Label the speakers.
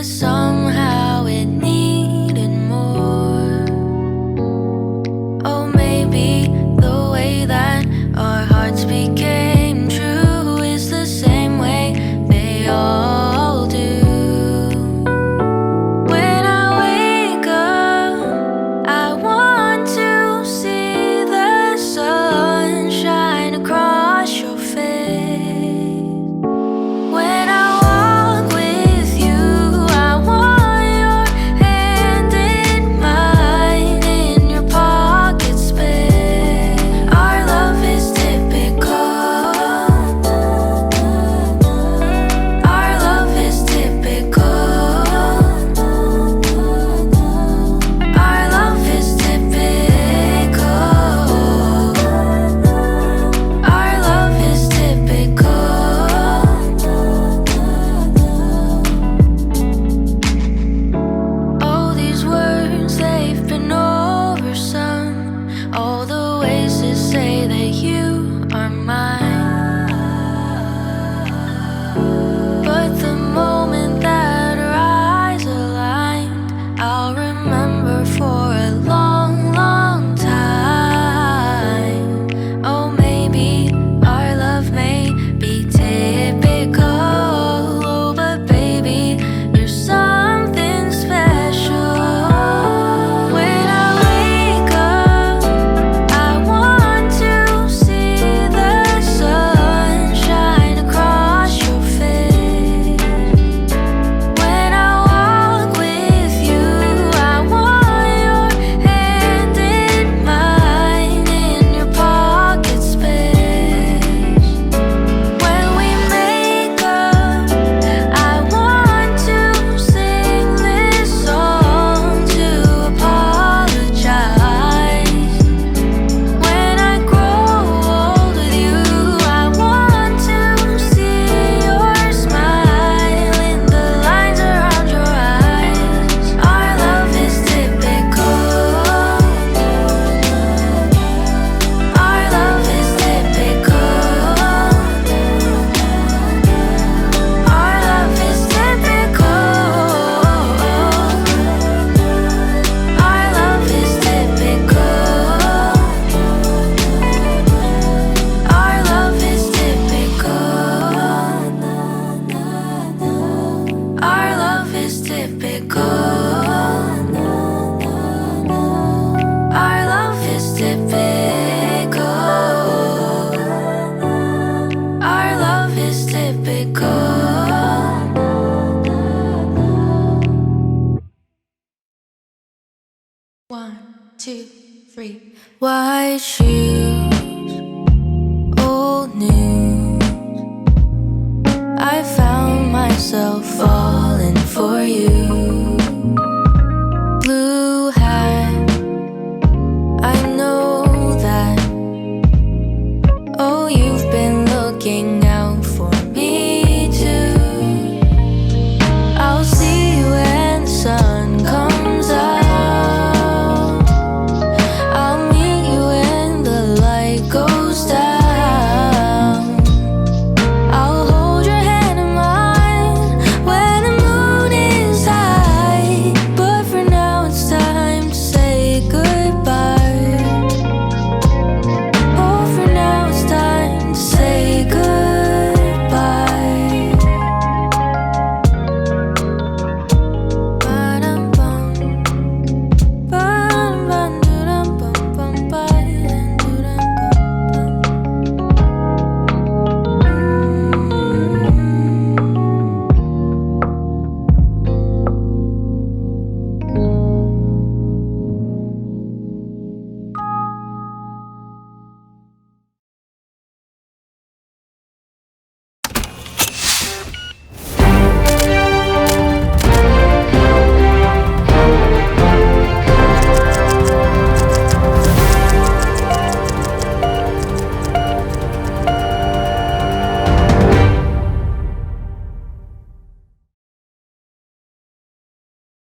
Speaker 1: but somehow it needed more. Oh, maybe the way that our hearts became true is the same way they all do. When I wake up, I want to see the sun shine across your face. When I walk with you, I want your hand in mine in your pocket space. Our love is typical. Our love is typical. Our love is typical. Our love is typical. All these words, they've been oversung. All the ways to say that you are mine. But the moment that our eyes aligned, I'll remember for a long, long time. Oh, maybe our love may be typical. Oh, but baby, you're something special. When I wake up, I want to see the sun shine across your face. When I walk with you, I want your hand in mine in your pocket space. When we make up, I want to sing this song to apologize. When I grow old with you, I want to see your smile in the lines around your eyes. Our love is typical. Our love is typical. Our love is typical. Our love is typical. Our love is typical. Our love is typical. Our love is typical. Our love is typical. One, two, three. White shoes.